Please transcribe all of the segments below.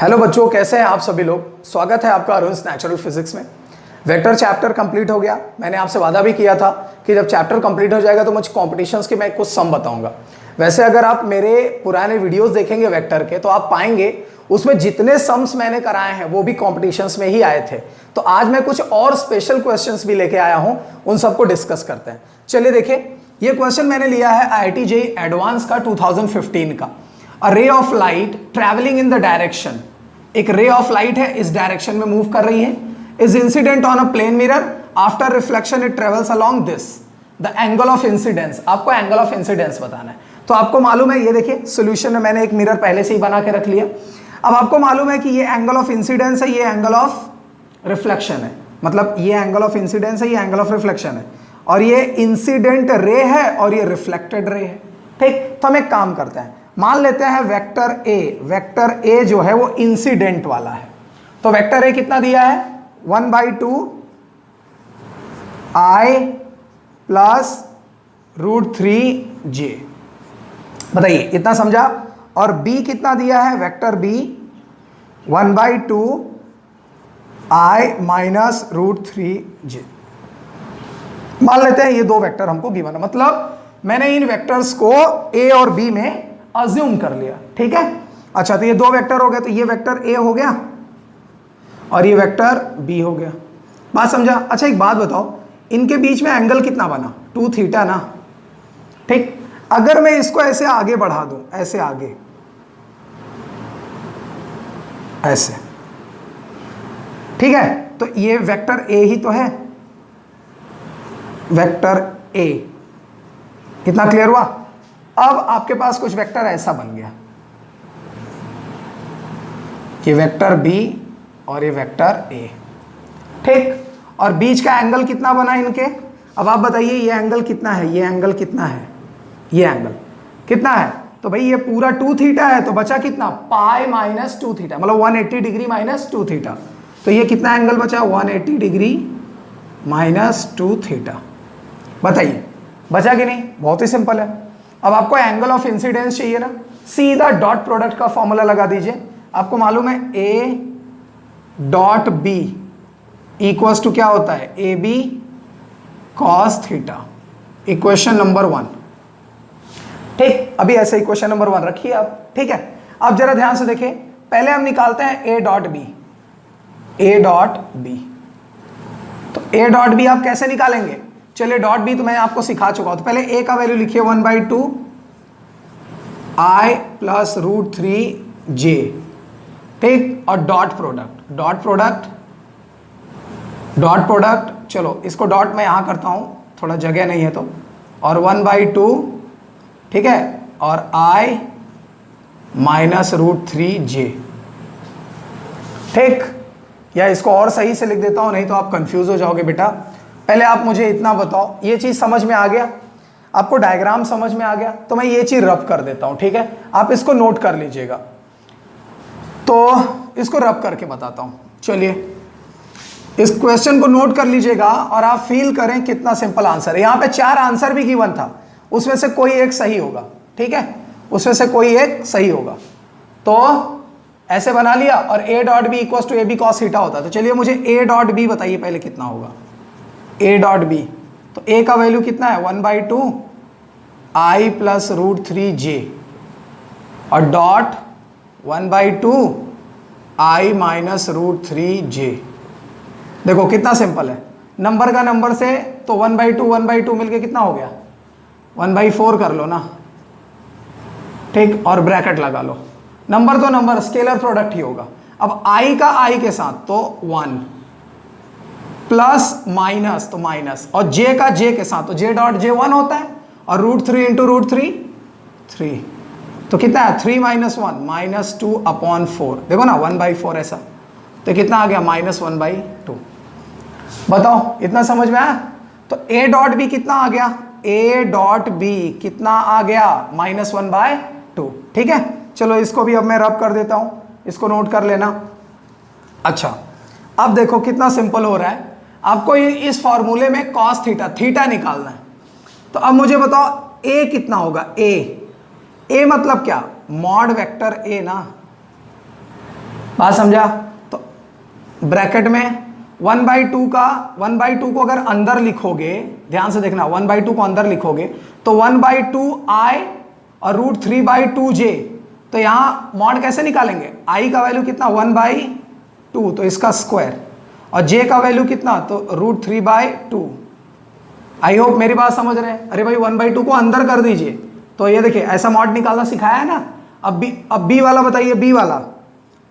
Hello बच्चों, कैसे हैं आप सभी लोग। स्वागत है आपका अरुण नेचुरल फिजिक्स में। वेक्टर चैप्टर कंप्लीट हो गया। मैंने आपसे वादा भी किया था कि जब चैप्टर कंप्लीट हो जाएगा तो मुझे कॉम्पिटिशन्स के मैं कुछ सम बताऊंगा। वैसे अगर आप मेरे पुराने वीडियोस देखेंगे वेक्टर के तो आप पाएंगे उसमें जितने सम्स मैंने कराए हैं वो भी कॉम्पिटिशन्स में ही आए थे। तो आज मैं कुछ और स्पेशल क्वेश्चंस भी लेके आया हूं, उन सबको डिस्कस करते हैं। चलिए देखिए, ये क्वेश्चन मैंने लिया है IIT JEE एडवांस का 2015 का। A ray of light travelling in the direction, एक रे ऑफ लाइट है, इस डायरेक्शन में मूव कर रही है, is incident on a plane mirror, after reflection it travels along this, the angle of incidence. आपको एंगल ऑफ इंसिडेंस बताना है। तो आपको मालूम है, ये देखिए सोल्यूशन में मैंने एक मिरर पहले से ही बना के रख लिया। अब आपको मालूम है कि ये एंगल ऑफ इंसिडेंस है, ये एंगल ऑफ रिफ्लेक्शन है, मतलब ये एंगल ऑफ इंसिडेंस है, ये एंगल ऑफ रिफ्लेक्शन है, और ये इंसिडेंट रे है और ये रिफ्लेक्टेड रे है। ठीक, तो हम एक काम करते हैं, मान लेते हैं वेक्टर ए जो है वो इंसिडेंट वाला है। तो वेक्टर ए कितना दिया है, 1/2 I प्लस √3j। बताइए, इतना समझा। और b कितना दिया है, vector b 1/2 I minus √3j। मान लेते हैं ये दो वेक्टर हमको गिवन है, मतलब मैंने इन वेक्टर्स को a और b में अज्यूम कर लिया। ठीक है, अच्छा, तो ये दो वेक्टर हो गए, तो ये वेक्टर a हो गया और ये वेक्टर b हो गया। बात समझा। अच्छा, एक बात बताओ, इनके बीच में एंगल कितना बना, 2 थीटा ना। ठीक, अगर मैं इसको ऐसे आगे बढ़ा दूं, ऐसे आगे, ऐसे, ठीक है, तो ये वेक्टर a ही तो है, वेक्टर a। इतना क्लियर हुआ। अब आपके पास कुछ वेक्टर ऐसा बन गया, ये वेक्टर b और ये वेक्टर a। ठीक, और बीच का एंगल कितना बना इनके। अब आप बताइए, ये एंगल कितना है, ये एंगल कितना है, ये एंगल कितना है। तो भाई ये पूरा 2 थीटा है, तो बचा कितना, पाई माइनस 2 थीटा, मतलब 180 डिग्री माइनस 2 थीटा। तो ये कितना एंगल बचा, 180 डिग्री माइनस 2 थीटा। बताइए बचा कि नहीं। बहुत ही सिंपल है। अब आपको एंगल ऑफ इंसिडेंस चाहिए ना, सीधा डॉट प्रोडक्ट का फॉर्मूला लगा दीजिए। आपको मालूम है a dot b equals to क्या होता है, ab cos theta, equation number 1। ठीक, अभी ऐसे इक्वेशन नंबर 1 रखिए आप। ठीक है, अब जरा ध्यान से देखिए, पहले हम निकालते हैं a डॉट b। तो a डॉट b आप कैसे निकालेंगे, चलिए डॉट b तो मैं आपको सिखा चुका हूं। तो पहले a का वैल्यू लिखिए 1/2 I प्लस √3j। ठीक, और डॉट प्रोडक्ट, चलो इसको डॉट में यहां करता हूं, थोड़ा जगह नहीं है तो, और 1/2, ठीक है, और I माइनस √3j। ठीक, या इसको और सही से लिख देता हूं, नहीं तो आप कंफ्यूज हो जाओगे बेटा। पहले आप मुझे इतना बताओ, ये चीज समझ में आ गया, आपको डायग्राम समझ में आ गया, तो मैं ये चीज रब कर देता हूं। ठीक है, आप इसको नोट कर लीजिएगा। तो इसको रब करके बताता हूं। चलिए, इस क्वेश्चन को नोट कर लीजिएगा और आप फील करें कितना सिंपल आंसर है। यहां पे 4 आंसर भी गिवन था, उसमें से कोई एक सही होगा। ठीक है, उसमें से कोई एक सही होगा। तो ऐसे बना लिया, और a dot B equal to ab cos theta होता है। तो चलिए मुझे a डॉट b बताइए पहले कितना होगा, a डॉट b। तो a का वैल्यू कितना है, 1/2 I प्लस √3j, और डॉट 1/2 I माइनस √3j। देखो कितना सिंपल है, नंबर का नंबर से तो 1/2 मिलके कितना हो गया, 1/4 कर लो ना। ठीक, और ब्रैकेट लगा लो, नंबर तो नंबर, स्केलर प्रोडक्ट ही होगा। अब I का I के साथ तो 1, प्लस माइनस तो माइनस, और j का j के साथ तो j डॉट j 1 होता है, और √3 इंटू √3 3, तो कितना है 3 माइनस 1 माइनस 2/4। देखो ना 1/4 ऐसा, तो कितना आ गया -1/2। बताओ इतना समझ में आया। तो a डॉट b कितना आ गया, a डॉट b कितना आ गया, -1/2। ठीक है, चलो इसको भी अब मैं रब कर देता हूं, इसको नोट कर लेना। अच्छा, अब देखो कितना सिंपल हो रहा है। आपको ये इस फॉर्मूले में cos थीटा निकालना है। तो अब मुझे बताओ a कितना होगा, a मतलब क्या, मॉड वेक्टर a ना, बात समझा? तो ब्रैकेट में 1/2 का 1/2 को अगर अंदर लिखोगे, ध्यान से देखना, 1/2 को अंदर लिखोगे तो 1/2 i और √3/2j। तो यहां मॉड कैसे निकालेंगे? i का वैल्यू कितना? 1/2, तो इसका स्क्वायर, और j का वैल्यू कितना? तो √3/2। आई होप मेरी बात समझ रहे हैं। अरे भाई 1/2 को अंदर कर दीजिए, तो ये देखिए ऐसा मॉड निकालना सिखाया है ना। अब बी वाला बताइए, बी वाला,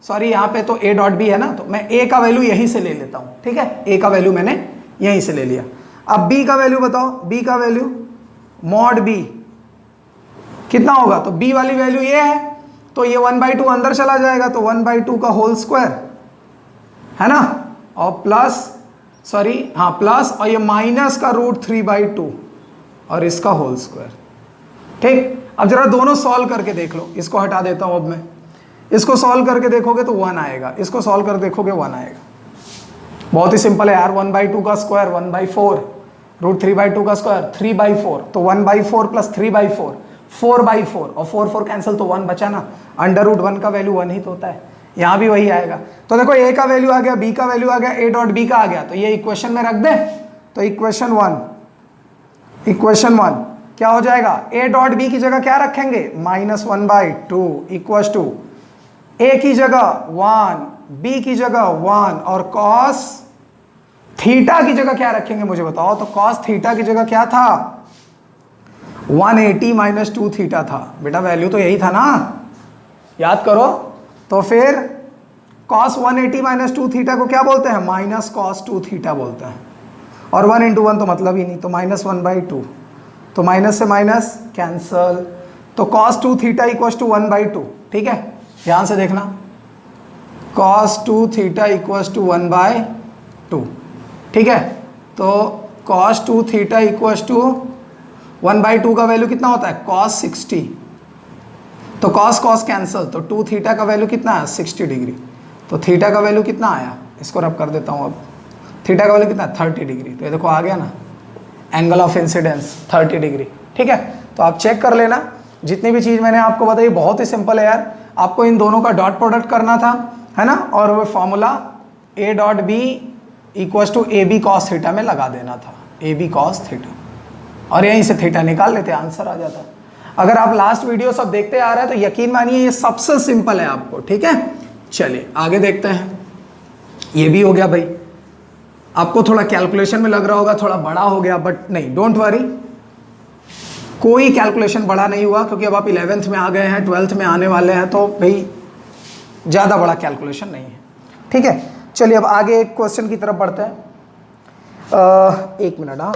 सॉरी यहाँ पे तो a डॉट बी है ना, तो मैं a का वैल्यू यहीं से ले लेता हूँ, ठीक है, a का वैल्यू मैंने यहीं से ले लिया। अब b का वैल्यू बताओ, b का वैल्यू मॉड b कितना होगा? तो b वाली वैल्यू ये है, तो ये 1/2 अंदर चला जाएगा, तो 1/2 का होल स्क्वायर है ना, और प्लस, सॉरी हाँ प्लस, और ये माइनस का √3/2 और इसका होल स्क्वायर। ठीक, अब जरा दोनों सॉल्व करके देख लो। इसको हटा देता हूं अब मैं, इसको सॉल्व करके देखोगे तो 1 आएगा, इसको सॉल्व कर देखोगे 1 आएगा। बहुत ही सिंपल है यार, 1/2 का स्क्वायर 1/4, √3/2 का स्क्वायर 3/4, तो 1/4 प्लस 3/4 4/4, और 4 कैंसिल, तो 1 बचा ना। √1 का वैल्यू 1 ही तो होता है, यहाँ भी वही आएगा। तो देखो a का वैल्यू आ गया, b का वैल्यू आ गया, a डॉट b का आ गया, तो ये इक्वेशन में रख दे। तो इक्वेशन वन क्या हो जाएगा? a डॉट b की जगह क्या रखेंगे? -1/2 इक्वल टू a की जगह 1, b की जगह 1, और cos थीटा की जगह क्या रखेंगे मुझे बताओ? तो cos थीटा की जगह क्या था? 180 - 2 थीटा था। बेटा वैल्यू तो यही था ना, याद करो। तो फिर cos 180 - 2 थीटा को क्या बोलते हैं? -cos 2 थीटा बोलते हैं, और 1 × 1 तो मतलब ही नहीं, तो -1/2, तो माइनस से माइनस कैंसल, तो cos 2 थीटा इक्वल टू 1/2। ठीक है, ध्यान से देखना, cos 2 थीटा इक्वल टू 1/2। ठीक है, तो cos 2 थीटा इक्वल टू 1/2 का वैल्यू कितना होता है? cos 60, तो cos कैंसल, तो 2 थीटा का वैल्यू कितना है? 60 डिग्री। तो थीटा का वैल्यू कितना आया? इसको रब कर देता हूँ अब। थीटा का वैल्यू कितना है? 30 डिग्री। तो ये देखो आ गया ना, एंगल ऑफ इंसिडेंस 30 डिग्री। ठीक है, तो आप चेक कर लेना, जितनी भी चीज़ मैंने आपको बताई बहुत ही सिंपल है यार। आपको इन दोनों का डॉट प्रोडक्ट करना था, है ना, और वो formula a dot B equal to A B cos theta में लगा देना था, ए बी कॉस थीटा, और यहीं से थीटा निकाल लेते, आंसर आ जाता। अगर आप लास्ट वीडियो सब देखते आ रहे हैं तो यकीन मानिए ये सबसे सिंपल है आपको। ठीक है, चलिए आगे देखते हैं। ये भी हो गया भाई। आपको थोड़ा कैलकुलेशन में लग रहा होगा थोड़ा बड़ा हो गया, बट नहीं, डोंट वरी, कोई कैलकुलेशन बड़ा नहीं हुआ, क्योंकि अब आप 11th में आ गए हैं, 12th में आने वाले हैं, तो भाई ज़्यादा बड़ा कैलकुलेशन नहीं है। ठीक है, चलिए अब आगे एक क्वेश्चन की तरफ बढ़ते हैं। एक मिनट, हाँ,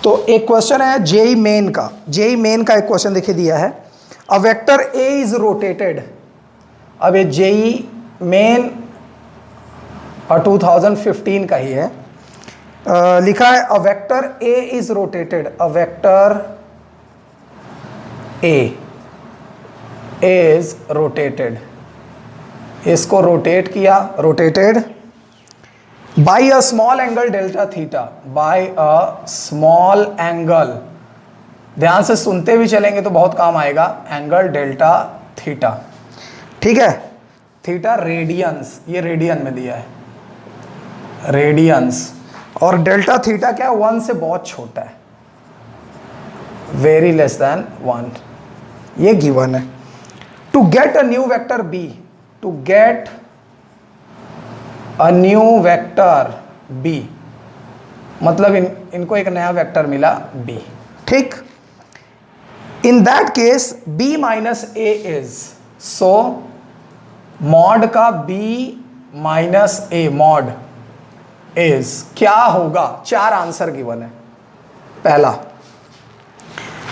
तो एक क्वेश्चन है जेई मेन का। जेई मेन का एक क्वेश्चन देखिए दिया है, a vector A is rotated. अब ये जेई मेन और 2015 का ही है। लिखा है a vector A is rotated, a vector A is rotated, इसको रोटेट किया, rotated by a small angle delta theta, by a small angle, ध्यान से सुनते भी चलेंगे तो बहुत काम आएगा, एंगल डेल्टा थीटा। ठीक है, थीटा रेडियंस, ये रेडियन में दिया है, रेडियंस, और डेल्टा थीटा क्या है? 1 से बहुत छोटा है, वेरी लेस देन 1, ये गिवन है। To get a new vector B, to get a new vector B, मतलब इनको एक नया वेक्टर मिला बी। ठीक, in that case b minus A is, so mod का b minus A mod is क्या होगा? 4 आंसर गिवन है। पहला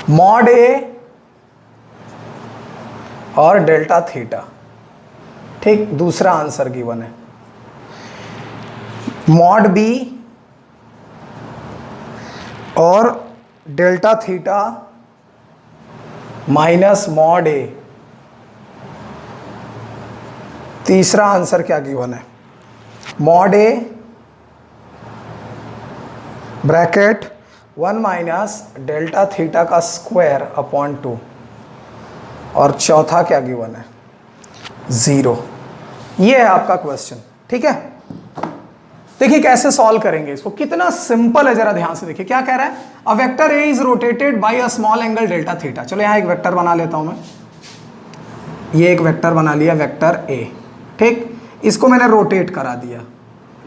मॉड ए और डेल्टा थीटा, ठीक, दूसरा आंसर गिवन है मॉड बी और डेल्टा थीटा माइनस मॉड ए, तीसरा आंसर क्या गिवन है? Mod A bracket 1 minus delta theta का स्क्वायर अपॉन 2, और चौथा क्या गिवन है? 0। ये है आपका क्वेश्चन, ठीक है। देखिए कैसे सॉल्व करेंगे इसको, कितना सिंपल है, जरा ध्यान से देखिए क्या कह रहा है। A vector A is rotated by a small angle delta theta. चलो यहां एक वेक्टर बना लेता हूं मैं, ये एक वेक्टर बना लिया, वेक्टर ए, ठीक। इसको मैंने रोटेट करा दिया,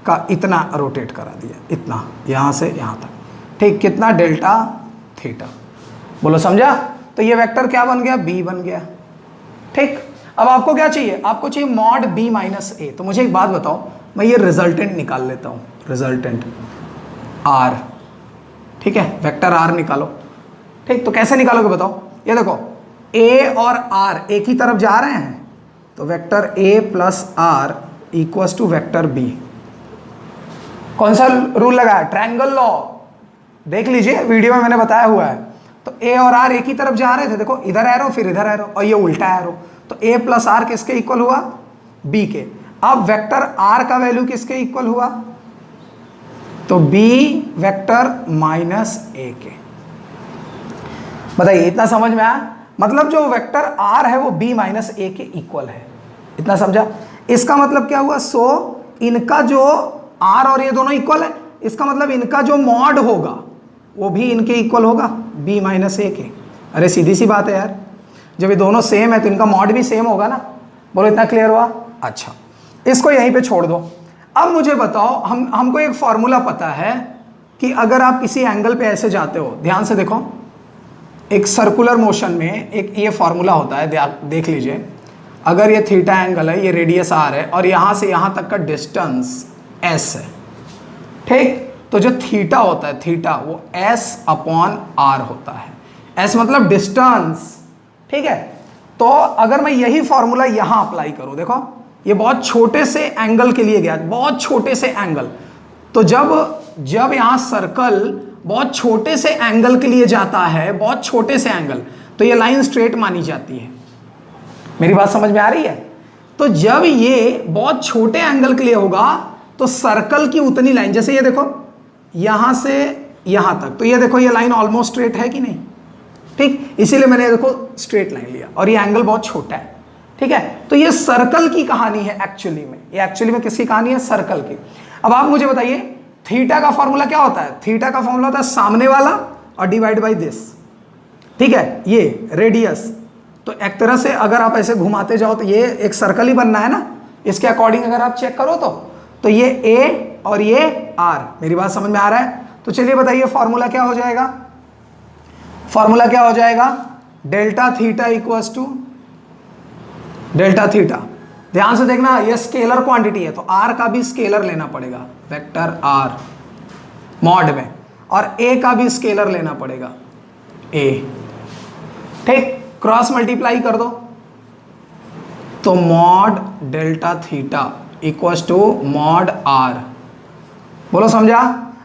का इतना रोटेट करा दिया, इतना यहां से यहां तक, ठीक। कितना? Delta theta. बोलो समझा? तो ये वेक्टर क्या बन गया? बी बन गया, ठीक। अब आपको क्या चाहिए? आपको चाहिए मॉड बी माइनस ए। तो मुझे एक बात बताओ, मैं ये रिजल्टेंट निकाल लेता हूं, रिजल्टेंट आर, ठीक है। वेक्टर आर निकालो, ठीक। तो कैसे निकालोगे बताओ? ये देखो ए और आर एक ही तरफ जा रहे हैं, तो vector A plus R equals to vector B. कौन सा रूल लगा है? Triangle law. देख लीजिए वीडियो में मैंने बताया हुआ है। तो ए और आर एक ही तरफ जा रहे थे, देखो इधर एरो फिर इधर एरो, और ये उल्टा एरो। तो ए प्लस आर किसके इक्वल हुआ? बी के। अब वेक्टर आर का वैल्यू किसके इक्वल हुआ? तो बी वेक्टर माइनस ए के। बताइए इतना समझ में आया? मतलब जो वेक्टर आर है वो बी माइनस ए के इक्वल है। इतना समझा? इसका मतलब क्या हुआ? सो इनका जो आर और ये दोनों इक्वल है, इसका मतलब इनका जो मॉड होगा वो भी इनके इक्वल होगा, बी माइनस ए के। अरे सीधी सी बात है यार, जब ये दोनों सेम है तो इनका मॉड भी सेम होगा ना। बोलो इतना क्लियर हुआ? अच्छा, इसको यहीं पे छोड़ दो। अब मुझे बताओ, हमको एक फॉर्मूला पता है कि अगर आप किसी एंगल पे ऐसे जाते हो, ध्यान से देखो, एक सर्कुलर मोशन में एक ये फॉर्मूला होता है, देख लीजिए। अगर ये थीटा एंगल है, ये रेडियस आर है, और यहाँ से यहाँ तक का डिस्टेंस एस है, ठीक। तो जो थीटा होता है, थीटा, वो एस अपॉन आर होता है। एस मतलब डिस्टेंस, ठीक है। तो अगर मैं यही फॉर्मूला यहां अप्लाई करूं, देखो ये बहुत छोटे से एंगल के लिए गया, बहुत छोटे से एंगल। तो जब यहां सर्कल बहुत छोटे से एंगल के लिए जाता है, बहुत छोटे से एंगल, तो ये लाइन स्ट्रेट मानी जाती है। मेरी बात समझ में आ रही है? तो जब ये बहुत छोटे एंगल के लिए होगा तो सर्कल की उतनी लाइन, जैसे ये देखो यहां से यहां तक, तो ये देखो ये लाइन ऑलमोस्ट स्ट्रेट है कि नहीं, ठीक। इसीलिए मैंने देखो स्ट्रेट लाइन लिया, और ये एंगल बहुत छोटा है, ठीक है। तो ये सर्कल की कहानी है एक्चुअली में, ये एक्चुअली में किसकी कहानी है? सर्कल की। अब आप मुझे बताइए थीटा का फॉर्मूला क्या होता है? थीटा का फॉर्मूला होता है सामने वाला और डिवाइड बाई दिस, ठीक है, ये रेडियस। तो एक तरह से अगर आप ऐसे घुमाते जाओ तो ये एक सर्कल ही बनना है ना, इसके अकॉर्डिंग अगर आप चेक करो तो ये ए और ये आर। मेरी बात समझ में आ रहा है? तो चलिए बताइए फॉर्मूला क्या हो जाएगा? फॉर्मूला क्या हो जाएगा? Delta theta equals to delta theta. ध्यान से देखना, ये स्केलर क्वांटिटी है तो आर का भी स्केलर लेना पड़ेगा, वेक्टर आर मॉड में, और ए का भी स्केलर लेना पड़ेगा, ए, ठीक। क्रॉस मल्टीप्लाई कर दो तो mod delta theta equals to mod R. बोलो समझा?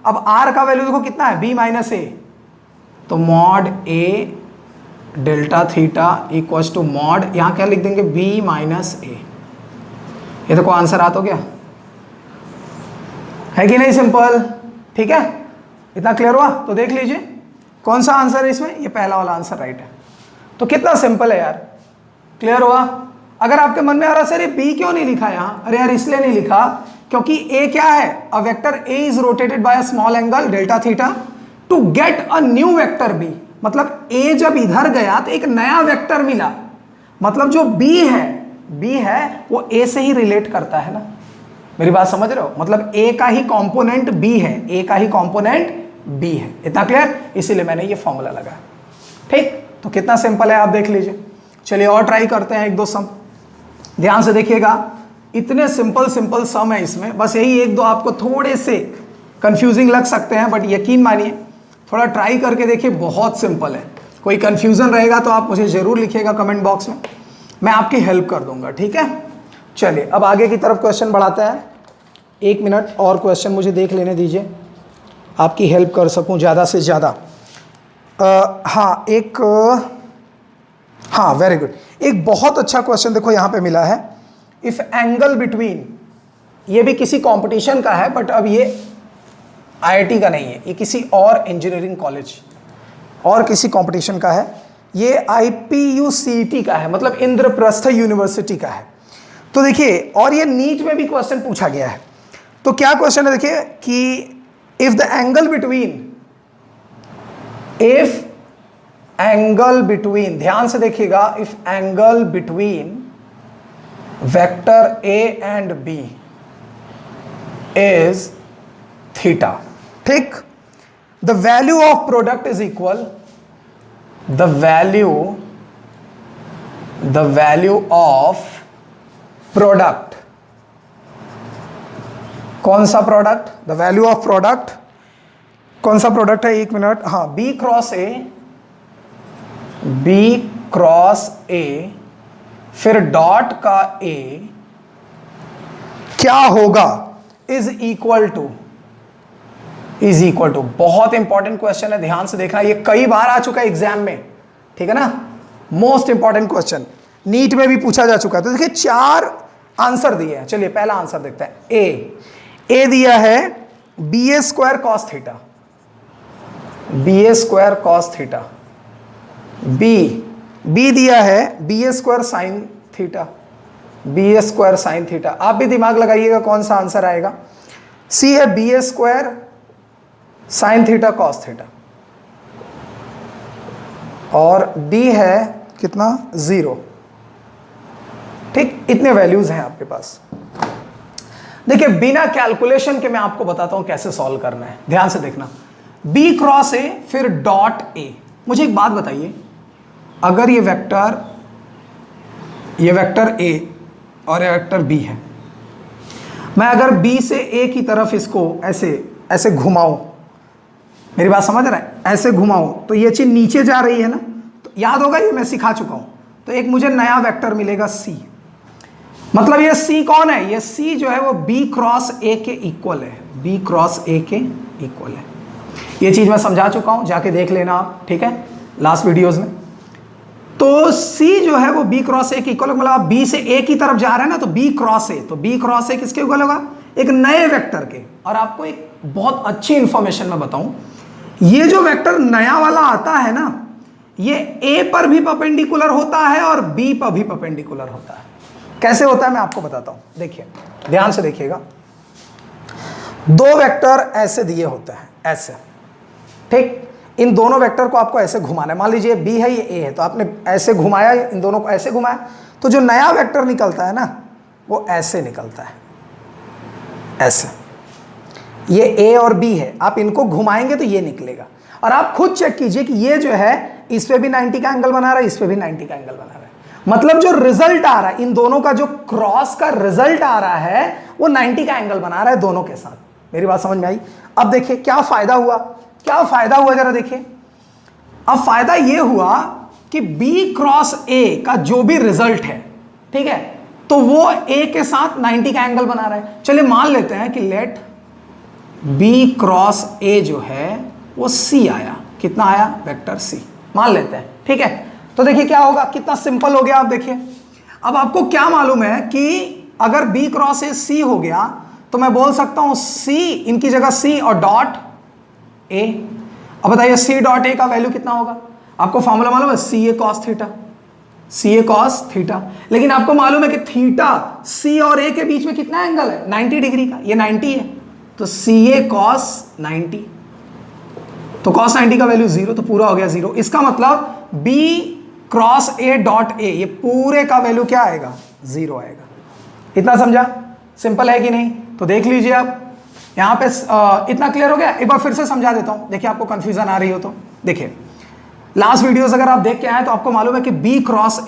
अब आर का वैल्यू देखो कितना है? B minus A. तो mod A delta theta equals to mod, यहां क्या लिख देंगे? B minus A. ये देखो आंसर आ तो गया, है कि नहीं? सिंपल, ठीक है। इतना क्लियर हुआ? तो देख लीजिए कौन सा आंसर है इसमें, ये पहला वाला आंसर राइट है। तो कितना सिंपल है यार, क्लियर हुआ? अगर आपके मन में आ रहा सर ये बी क्यों नहीं लिखा यहां, अरे यार इसलिए नहीं लिखा क्योंकि ए क्या है? A vector A is rotated by a small angle delta theta to get a new vector B. मतलब ए जब इधर गया तो एक नया वेक्टर मिला, मतलब जो बी है वो ए से ही रिलेट करता है ना। मेरी बात समझ रहे हो? मतलब ए का ही कंपोनेंट बी है, ए का ही कंपोनेंट बी है। इतना क्लियर? इसीलिए मैंने ये फॉर्मूला लगाया, ठीक। तो कितना सिंपल है आप देख लीजिए। चलिए और ट्राई करते हैं एक दो सम, ध्यान से देखिएगा। इतने सिंपल सम है इसमें, बस यही एक दो आपको थोड़े से कंफ्यूजिंग लग सकते हैं, बट यकीन मानिए थोड़ा ट्राई करके देखिए, बहुत सिंपल है। कोई कंफ्यूजन रहेगा तो आप मुझे जरूर लिखिएगा कमेंट बॉक्स में, मैं आपकी हेल्प कर दूंगा, ठीक है। चलिए अब आगे की तरफ क्वेश्चन बढ़ाते हैं। 1 मिनट और क्वेश्चन मुझे देख लेने दीजिए, आपकी हेल्प कर सकूं ज़्यादा से ज़्यादा। हाँ वेरी गुड, एक बहुत अच्छा क्वेश्चन देखो यहाँ पे मिला है। इफ एंगल बिटवीन, ये भी किसी कंपटीशन का है बट अब ये आईआईटी का नहीं है, ये किसी और इंजीनियरिंग कॉलेज और किसी कंपटीशन का है। ये IPUCET का है, मतलब इंद्रप्रस्थ यूनिवर्सिटी का है। तो देखिए, और ये नीट में भी क्वेश्चन पूछा गया है। तो क्या क्वेश्चन है देखिए कि इफ द एंगल बिटवीन, ध्यान से देखिएगा, if angle between vector A and B is theta, ठीक, the value of product is equal, the value of product, कौन सा product, the value of product, कौन सा प्रोडक्ट है, एक मिनट, हाँ, बी क्रॉस ए, फिर डॉट का ए क्या होगा, इज इक्वल टू, बहुत इंपॉर्टेंट क्वेश्चन है, ध्यान से देखना, ये कई बार आ चुका है एग्जाम में, ठीक है ना, मोस्ट इंपॉर्टेंट क्वेश्चन, नीट में भी पूछा जा चुका है। तो देखिए 4 आंसर दिए हैं, चलिए पहला आंसर देखते हैं। ए दिया है BA² cos theta, BA² cos theta, B दिया है BA² sin theta, BA² sin theta, आप भी दिमाग लगाइएगा कौन सा आंसर आएगा। सी है BA² sin theta cos theta, और डी है कितना, 0, ठीक, इतने वैल्यूज हैं आपके पास। देखिए बिना कैलकुलेशन के मैं आपको बताता हूं कैसे सॉल्व करना है, ध्यान से देखना। B क्रॉस ए फिर डॉट ए, मुझे एक बात बताइए, अगर ये वेक्टर A और ये वेक्टर B है, मैं अगर B से A की तरफ इसको ऐसे घुमाऊं, मेरी बात समझ रहा है, ऐसे घुमाऊं तो ये चीज नीचे जा रही है ना, तो याद होगा ये मैं सिखा चुका हूं, तो एक मुझे नया वेक्टर मिलेगा C, मतलब ये C कौन है, ये C जो है वो B क्रॉस A के इक्वल है, B क्रॉस A के इक्वल है। ये चीज मैं समझा चुका हूं, जाके देख लेना आप, ठीक है, लास्ट वीडियोस में। तो C जो है वो B क्रॉस A के इक्वल, मतलब आप B से A की तरफ जा रहे हैं ना, तो B क्रॉस A, तो B क्रॉस A किसके इक्वल होगा, एक नए वेक्टर के। और आपको एक बहुत अच्छी इंफॉर्मेशन मैं बताऊं, ये जो वेक्टर नया वाला आता है ना, ये A पर भी परपेंडिकुलर होता है और B पर भी परपेंडिकुलर होता है। कैसे होता है मैं आपको बताता हूं, देखिए ध्यान से देखिएगा। 2 वेक्टर ऐसे दिए होते हैं, ऐसे, ठीक, इन दोनों वेक्टर को आपको ऐसे घुमाना है, मान लीजिए B है ये A है, तो आपने ऐसे घुमाया, इन दोनों को ऐसे घुमाया, तो जो नया वेक्टर निकलता है ना वो ऐसे निकलता है, ऐसे, ये A और B है, आप इनको घुमाएंगे तो ये निकलेगा। और आप खुद चेक कीजिए कि ये जो है इस पे भी 90 का एंगल बना रहा है, इस पे भी 90 का एंगल बना रहा है, मतलब जो रिजल्ट आ रहा है, इन दोनों का जो क्रॉस का रिजल्ट आ रहा है वो 90 का एंगल बना रहा है दोनों के साथ। मेरी बात समझ में आई। अब देखिए क्या फायदा हुआ, क्या फायदा हुआ जरा देखिए। अब फायदा ये हुआ कि B क्रॉस A का जो भी रिजल्ट है, ठीक है, तो वो A के साथ 90 का एंगल बना रहा है। चलिए मान लेते हैं कि लेट B क्रॉस A जो है वो C आया, कितना आया, वेक्टर C, मान लेते हैं, ठीक है। तो देखिए क्या होगा, कितना सिंपल हो गया। आप देखिए, अब आपको क्या मालूम है कि अगर B क्रॉस A C हो गया तो मैं बोल सकता हूं C, इनकी जगह C और डॉट A। अब बताइए C डॉट A का वैल्यू कितना होगा, आपको फॉर्मूला मालूम है, CA cos theta, CA cos theta. लेकिन आपको मालूम है कि थीटा C और A के बीच में कितना एंगल है, 90 डिग्री का, ये 90 है, तो CA cos 90, तो cos 90 का वैल्यू 0, तो पूरा हो गया 0। इसका मतलब B cross A dot A, ये पूरे का वैल्यू क्या आएगा, 0 आएगा। इतना समझा, सिंपल है कि नहीं। तो देख लीजिए आप यहां पे इतना क्लियर हो गया। एक बार फिर से समझा देता हूं, देखिए आपको कंफ्यूजन आ रही हो तो देखिए, लास्ट वीडियोस अगर आप देख के आए तो आपको मालूम है कि B क्रॉस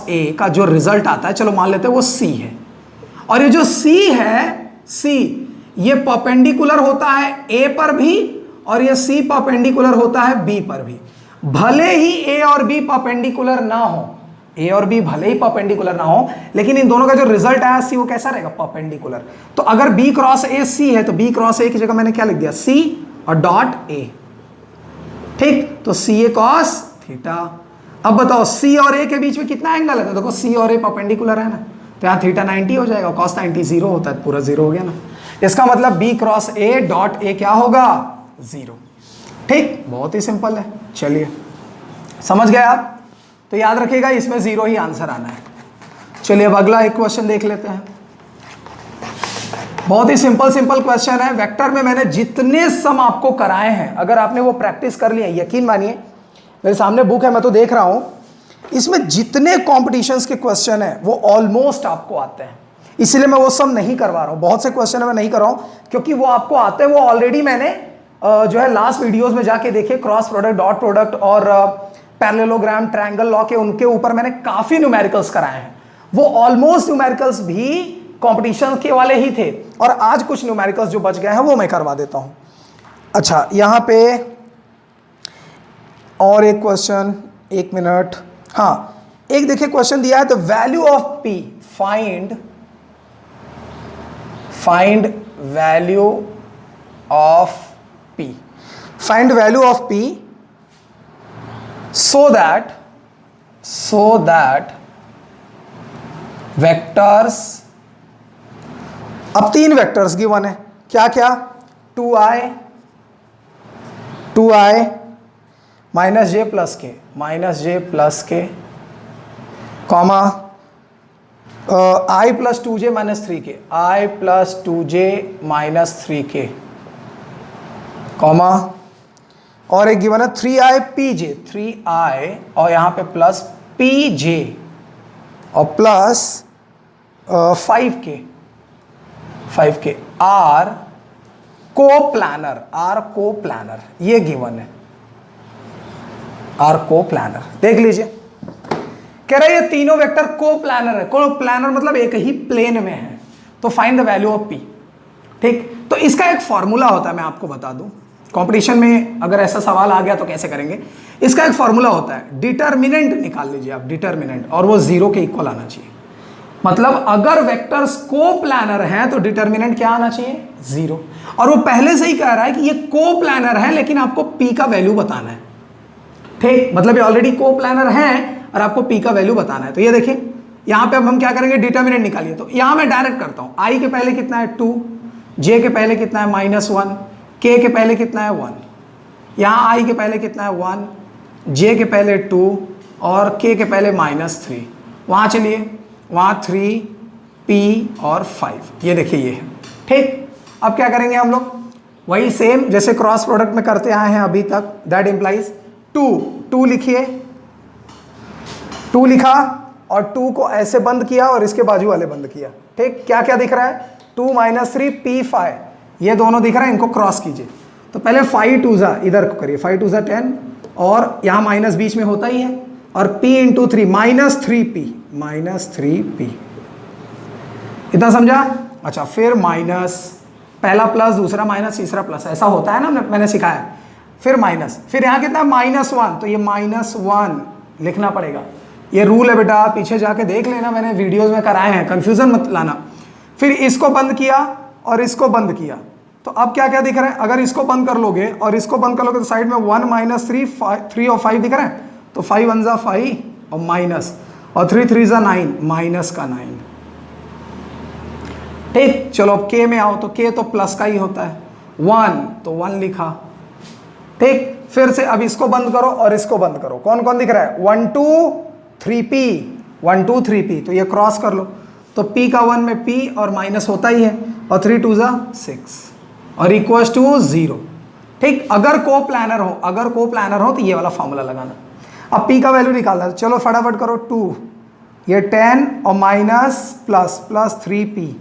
A का जो रिजल्ट आता है, चलो मान लेते हैं वो C है, और ये जो C है, C ये परपेंडिकुलर होता है A पर भी, और ये C परपेंडिकुलर होता है B पर भी। भले ही A और B परपेंडिकुलर ना हो, A और B भले ही परपेंडिकुलर ना हो, लेकिन इन दोनों का जो रिजल्ट आया C वो कैसा रहेगा, परपेंडिकुलर। तो अगर B क्रॉस A C है तो B क्रॉस A की जगह मैंने क्या लिख दिया, C और डॉट A, ठीक, तो CA cos थीटा। अब बताओ C और A के बीच में कितना एंगल है, तो देखो C और A परपेंडिकुलर है ना, तो यहाँ थीटा 90 हो जाएगा, cos 90 0 होता है, पूरा 0 हो गया ना। इसका मतलब B cross A dot A क्या होगा, 0, ठीक, बहुत ही सिंपल है। चलिए समझ गए आप, तो याद रखिएगा इसमें 0 ही आंसर आना है। चलिए अब अगला एक क्वेश्चन देख लेते हैं। बहुत ही सिंपल क्वेश्चन है। वेक्टर में मैंने जितने सम आपको कराए हैं, अगर आपने वो प्रैक्टिस कर लिया, यकीन मानिए मेरे सामने बुक है, मैं तो देख रहा हूं, इसमें जितने कॉम्पिटिशन्स के क्वेश्चन है वो ऑलमोस्ट आपको आते हैं। इसलिए मैं वो सम नहीं करवा रहा हूं, बहुत से क्वेश्चन है मैं नहीं कर रहा हूं, क्योंकि वो आपको आते हैं। वो ऑलरेडी मैंने जो है लास्ट वीडियोस में जाके देखिए, क्रॉस प्रोडक्ट, डॉट प्रोडक्ट और पैरेललोग्राम, ट्रायंगल लॉ के उनके ऊपर मैंने काफी न्यूमेरिकल्स कराए हैं। वो ऑलमोस्ट न्यूमेरिकल्स भी कंपटीशन के वाले ही थे, और आज कुछ न्यूमेरिकल्स जो बच गए हैं वो मैं करवा देता हूं। अच्छा, यहां पे और एक क्वेश्चन, 1 मिनट। हाँ, एक देखिए क्वेश्चन दिया है, the value of P, find value of P, find value of P so that vectors, अब 3 वेक्टर्स गिवन है, क्या क्या, 2i माइनस जे प्लस के comma i plus 2j minus 3k, i plus 2j minus 3k comma, और एक given है 3i pj, 3i और यहां पे प्लस pj और प्लस 5k r कोप्लानर, ये गिवन है, r कोप्लानर। देख लीजिए, कह रहा है ये तीनों वेक्टर कोप्लानर है। कोप्लानर मतलब एक ही प्लेन में है, तो find the value of p। ठीक, तो इसका एक फॉर्मूला होता है, मैं आपको बता दूं, कंपटीशन में अगर ऐसा सवाल आ गया तो कैसे करेंगे। इसका एक फॉर्मूला होता है, डिटर्मिनेंट निकाल लीजिए आप, डिटर्मिनेंट, और वो 0 के इक्वल आना चाहिए। मतलब अगर वेक्टर्स कोप्लानर हैं तो डिटर्मिनेंट क्या आना चाहिए, 0। और वो पहले से ही कह रहा है कि ये कोप्लानर है, लेकिन आपको p का वैल्यू बताना है। ठीक, मतलब ये ऑलरेडी कोप्लानर है और आपको p का वैल्यू बताना है। तो ये देखिए, यहां पे अब हम क्या करेंगे, डिटर्मिनेंट निकालिए। तो यहां मैं डायरेक्ट करता हूं, i के पहले कितना है 2, j के पहले कितना है -1, k के पहले कितना है 1, यहाँ i के पहले कितना है 1, j के पहले 2 और k के पहले -3। वहाँ चलिए, वहाँ 3, p और 5, ये देखिए ये है। ठीक, अब क्या करेंगे हम लोग, वही सेम जैसे क्रॉस प्रोडक्ट में करते आए हैं अभी तक। दैट इम्प्लाइज 2 लिखिए, 2 लिखा और 2 को ऐसे बंद किया और इसके बाजू वाले बंद किया। ठीक, क्या क्या दिख रहा है, 2 - 3 p5, ये दोनों दिख रहे हैं, इनको क्रॉस कीजिए। तो पहले 5 2 इधर को करिए, 5 2 10, और यहाँ माइनस बीच में होता ही है, और p × 3 -3p, इतना समझा। अच्छा, फिर माइनस, पहला प्लस, दूसरा माइनस, तीसरा प्लस, ऐसा होता है ना, मैंने सिखाया। फिर माइनस, फिर यहाँ कितना -1, तो ये -1 लिखना पड़ेगा। ये रूल है बेटा, पीछे जाके देख लेना, मैंने वीडियोज में कराए हैं, कंफ्यूजन मत लाना। फिर इसको बंद किया और इसको बंद किया, तो अब क्या क्या दिख रहा है, अगर इसको बंद कर लोगे और इसको बंद कर लोगे तो साइड में 1 - 3 और 5 दिख रहा है। तो 5 1 = 5 और माइनस, और 3 3 = 9, माइनस का 9। ठीक, चलो अब k में आओ, तो k तो प्लस का ही होता है, 1 तो 1 लिखा। ठीक, फिर से अब इसको बंद करो और इसको बंद करो, कौन कौन दिख रहा है, 1 2 3p, 1 2 3p, तो ये क्रॉस कर लो। तो p का 1 में p और माइनस होता ही है, और 3 2 = 6 और इक्वल्स टू 0। ठीक, अगर कोप्लानर हो तो ये वाला फॉर्मूला लगाना। अब p का वैल्यू निकालना है, चलो फटाफट करो। 2, ये 10 और minus plus 3p,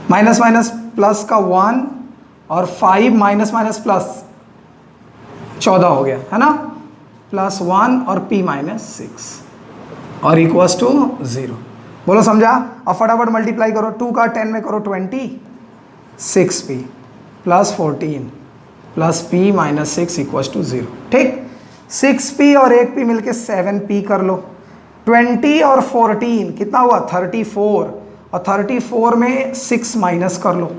minus plus का 1 और 5 माइनस प्लस 14 हो गया है ना, +1 और p -6 और इक्वल्स टू 0। बोलो समझा। अब फटाफट मल्टीप्लाई करो, 2 का 10 में करो 20, 6p + 14 + p - 6 इक्वल्स टू 0। ठीक, 6p और 1p मिलके 7p कर लो। 20 और 14 कितना हुआ, 34, और 34 में 6 माइनस कर लो।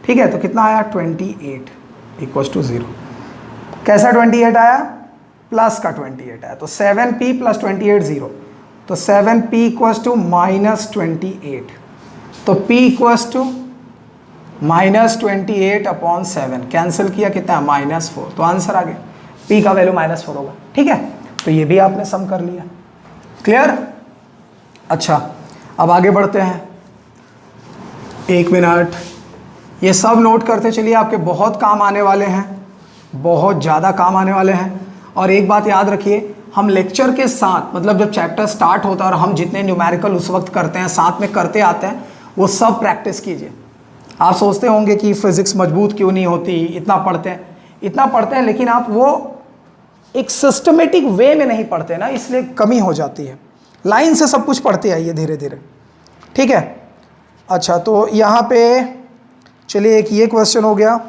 ठीक है, तो कितना आया, 28 इक्वल्स टू 0। कैसा 28 आया, प्लस का 28 आया, तो 7p + 28 0, तो 7p इक्वल्स टू -28, तो p इक्वल्स टू -28/7, कैंसिल किया कितना, -4, तो आंसर आ गया, p का वैल्यू -4 होगा। ठीक है, तो ये भी आपने सम कर लिया। क्लियर। अच्छा, अब आगे बढ़ते हैं। 1 मिनट, ये सब नोट करते चलिए, आपके बहुत काम आने वाले हैं, बहुत ज़्यादा काम आने वाले हैं। और एक बात याद रखिए, हम लेक्चर के साथ, मतलब जब चैप्टर स्टार्ट होता है और हम जितने न्यूमेरिकल उस वक्त करते हैं, साथ में करते आते हैं, वो सब प्रैक्टिस कीजिए। आप सोचते होंगे कि फिज़िक्स मजबूत क्यों नहीं होती, इतना पढ़ते हैं, लेकिन आप वो एक सिस्टमेटिक वे में नहीं पढ़ते ना, इसलिए कमी हो जाती है। लाइन से सब कुछ पढ़ते आइए धीरे धीरे, ठीक है। अच्छा, तो यहाँ पे चलिए एक ये क्वेश्चन हो गया,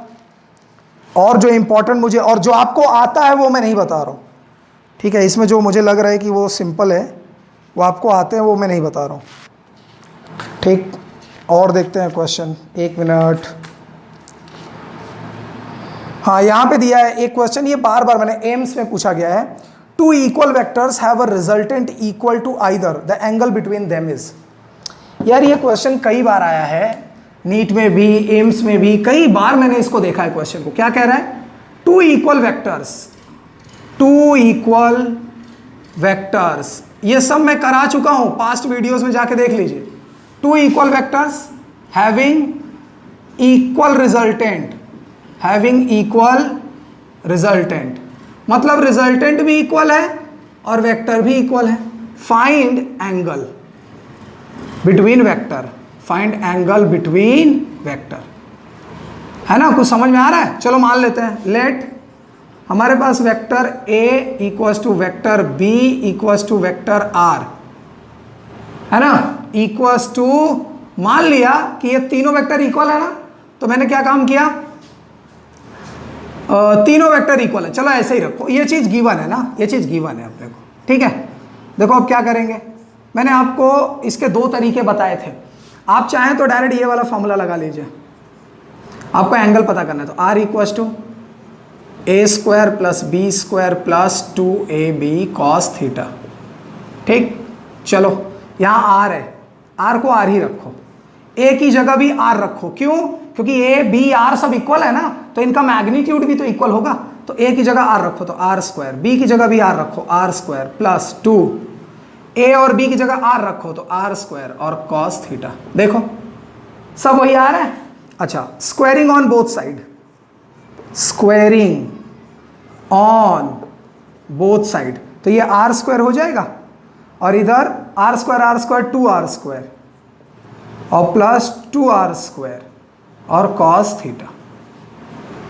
और जो इम्पोर्टेंट मुझे, और जो आपको आता है वो मैं नहीं बता रहा हूँ, ठीक है। इसमें जो मुझे लग रहा है कि वो सिंपल है, वो आपको आते हैं, वो मैं नहीं बता रहा हूँ, ठीक। और देखते हैं क्वेश्चन, 1 मिनट। हाँ, यहाँ पे दिया है एक क्वेश्चन, ये बार बार मैंने एम्स में पूछा गया है। 2 equal vectors have a resultant equal to either the angle between them is. यार ये क्वेश्चन कई बार आया है, नीट में भी, एम्स में भी, कई बार मैंने इसको देखा है क्वेश्चन को। क्या कह रहा है? 2 इक्वल वेक्टर्स, ये सब मैं करा चुका हूं, पास्ट वीडियोस में जाके देख लीजिए। 2 equal vectors having equal resultant, मतलब रिजल्टेंट भी इक्वल है और वेक्टर भी इक्वल है। फाइंड एंगल बिटवीन वेक्टर, है ना? कुछ समझ में आ रहा है? चलो मान लेते हैं, लेट हमारे पास vector A equals to vector B equals to vector R, है ना, इक्वल्स टू, मान लिया कि ये तीनों वेक्टर इक्वल है ना, तो मैंने क्या काम किया, तीनों वेक्टर इक्वल है, चलो ऐसे ही रखो, ये चीज़ गिवन है ना, ये चीज़ गिवन है अपने को, ठीक है। देखो अब क्या करेंगे, मैंने आपको इसके 2 तरीके बताए थे। आप चाहें तो डायरेक्ट ये वाला फॉर्मूला लगा लीजिए, आपको एंगल पता करना है, तो R equals to A² plus B² plus 2AB cos theta, ठीक। चलो यहाँ R है, R को R ही रखो, A की जगह भी R रखो, क्यों? क्योंकि A B R सब इक्वल है ना, तो इनका मैग्नीट्यूड भी तो इक्वल होगा, तो A की जगह R रखो तो R², B की जगह भी R रखो R² प्लस 2, A और B की जगह R रखो तो R² और cos थीटा। देखो सब वही आ रहा है। अच्छा, स्क्वायरिंग ऑन बोथ साइड, तो ये R² हो जाएगा, और इधर R² 2R² और प्लस 2R² और cos थीटा,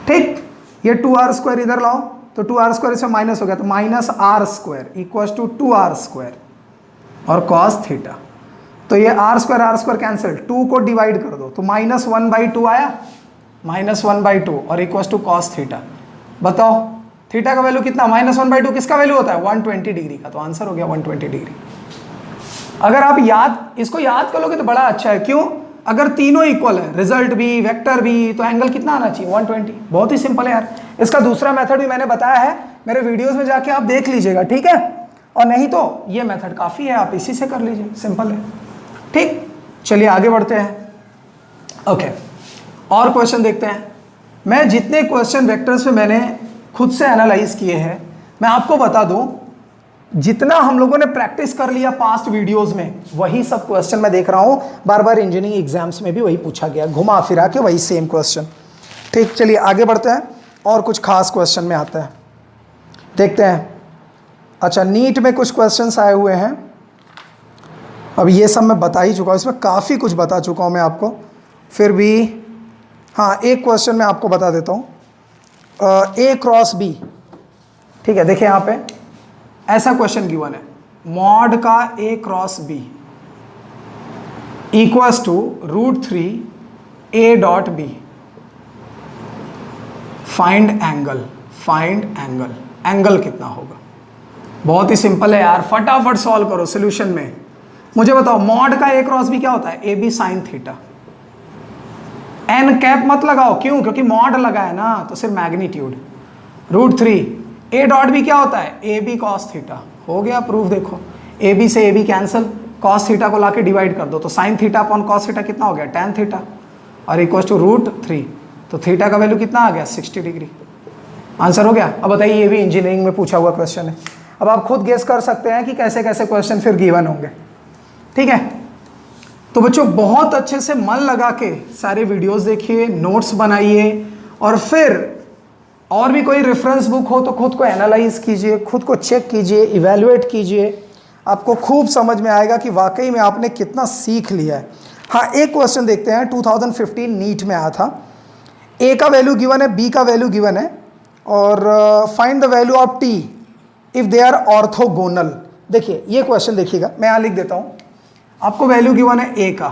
ठीक। ये 2R² इधर लाओ तो 2R² इसमें माइनस हो गया, तो minus R² equals to 2R² और cos थीटा। तो ये R² कैंसिल, 2 को डिवाइड कर दो तो -1/2 आया, -1/2 और इक्वल्स टू cos थीटा। बताओ थीटा का वैल्यू कितना, -1/2 किसका वैल्यू होता है? 120 डिग्री का, तो आंसर हो गया 120 डिग्री। अगर आप इसको याद कर लोगे तो बड़ा अच्छा है, क्यों? अगर तीनों इक्वल है, रिजल्ट भी वेक्टर भी, तो एंगल कितना आना चाहिए? 120। बहुत ही सिंपल है यार। इसका दूसरा मेथड भी मैंने बताया है, मेरे वीडियोस में जाके आप देख लीजिएगा, ठीक है। और नहीं तो ये मेथड काफ़ी है, आप इसी से कर लीजिए, सिंपल है, ठीक। चलिए आगे बढ़ते हैं। ओके, और क्वेश्चन देखते हैं। मैं जितने क्वेश्चन वेक्टर्स में मैंने खुद से एनालाइज किए हैं, मैं आपको बता दूं, जितना हम लोगों ने प्रैक्टिस कर लिया पास्ट वीडियोस में, वही सब क्वेश्चन मैं देख रहा हूं, बार बार इंजीनियरिंग एग्जाम्स में भी वही पूछा गया, घुमा फिरा के वही सेम क्वेश्चन, ठीक। चलिए आगे बढ़ते हैं, और कुछ खास क्वेश्चन में आता है, देखते हैं। अच्छा, नीट में कुछ क्वेश्चंस आए हुए हैं, अब ये सब मैं बता ही चुका हूँ, इसमें काफ़ी कुछ बता चुका हूँ मैं आपको, फिर भी हाँ एक क्वेश्चन मैं आपको बता देता हूँ। A क्रॉस B, ठीक है। देखिए यहाँ पे ऐसा क्वेश्चन गिवन है, मॉड का A cross B equals to √3 A dot B, find angle कितना होगा? बहुत ही सिंपल है यार, फटाफट सॉल्व करो सोल्यूशन में। मुझे बताओ मॉड का A क्रॉस B क्या होता है? AB sine theta. N cap मत लगाओ, क्यों? क्योंकि मॉड लगा है ना, तो सिर्फ मैग्नीट्यूड। √3 A डॉट B क्या होता है? AB cos theta. हो गया प्रूफ। देखो AB से AB कैंसिल, cos थीटा को लाके डिवाइड कर दो, तो sine theta upon cos theta कितना हो गया? tan थीटा, और इक्वल टू √3, तो थीटा का वैल्यू कितना आ गया? 60 डिग्री। आंसर हो गया। अब बताइए, ये भी इंजीनियरिंग में पूछा हुआ क्वेश्चन है। अब आप खुद गेस कर सकते हैं कि कैसे कैसे क्वेश्चन फिर गिवन होंगे, ठीक है। तो बच्चों बहुत अच्छे से मन लगा के सारे वीडियोस देखिए, नोट्स बनाइए, और फिर और भी कोई रेफरेंस बुक हो तो खुद को एनालाइज कीजिए, खुद को चेक कीजिए, इवैल्यूएट कीजिए। आपको खूब समझ में आएगा कि वाकई में आपने कितना सीख लिया है। हाँ, एक क्वेश्चन देखते हैं, 2015 नीट में आया था। ए का वैल्यू गिवन है, बी का वैल्यू गिवन है, और find the value of T if they are orthogonal. देखिए ये क्वेश्चन देखिएगा, मैं यहाँ लिख देता हूँ। आपको वैल्यू गिवन है ए का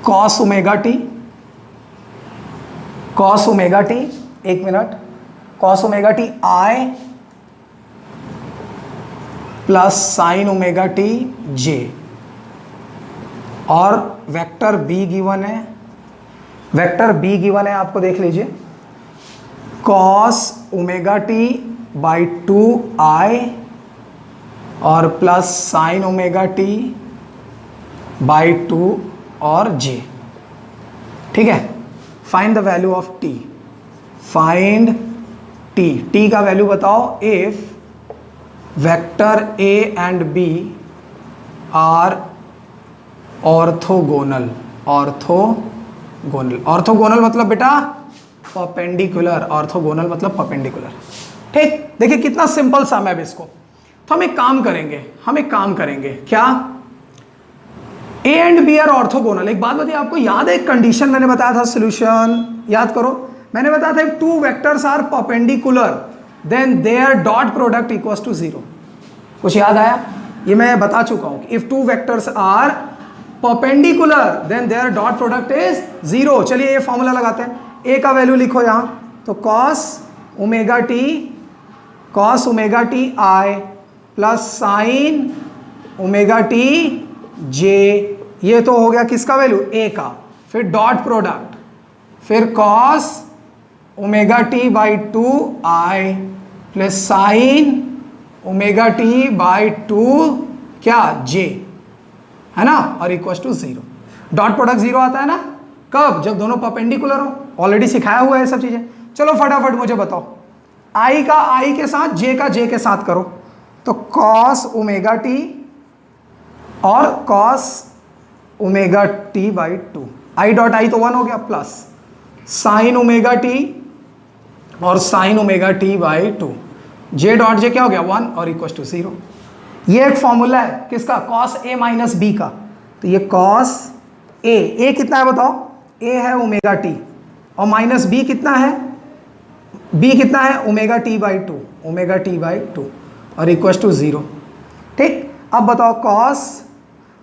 cos omega T, cos omega T, एक minute, cos omega T I plus sine omega T J, और वेक्टर बी गिवन है, वेक्टर बी गिवन है आपको, देख लीजिए, cos omega T by 2i और plus sine omega T by 2 और j। ठीक है, find the value of t, find t, t का वैल्यू बताओ if vector a and b are orthogonal. Orthogonal, orthogonal मतलब बेटा परपेंडिकुलर, ऑर्थोगोनल मतलब perpendicular. ठीक, देखिए कितना सिंपल सा है इसको। तो हम एक काम करेंगे, क्या A and B are orthogonal. एक बात बताइए, आपको याद है एक कंडीशन मैंने बताया था, सॉल्यूशन याद करो, मैंने बताया था if two vectors are perpendicular then their dot product equals to 0। कुछ याद आया? ये मैं बता चुका हूं कि if two vectors are perpendicular then their dot product is 0। चलिए ये फॉर्मूला लगाते हैं, ए का वैल्यू लिखो यहां, तो cos omega T I plus sine omega T J, ये तो हो गया किसका वैल्यू, ए का। फिर डॉट प्रोडक्ट, फिर cos omega T by 2i plus sine omega T by 2 क्या जे, है ना, और इक्वल टू 0। डॉट प्रोडक्ट 0 आता है ना, कब, जब दोनों परपेंडिकुलर हो। ऑलरेडी सिखाया हुआ है सब चीजें। चलो फटाफट मुझे बताओ, आई का आई के साथ, जे का जे के साथ करो, तो कॉस ओमेगा टी और cos omega T by 2, I dot I तो 1 हो गया, प्लस साइन ओमेगा टी और sign omega T by 2, J dot J क्या हो गया 1 और इक्वल टू 0। ये एक फॉर्मूला है किसका, कॉस ए माइनस बी का। तो ये कॉस ए कितना है बताओ, ए है ओमेगा टी, और माइनस बी कितना है, बी कितना है omega T by 2, omega T by 2 और इक्वल टू 0। ठीक, अब बताओ cos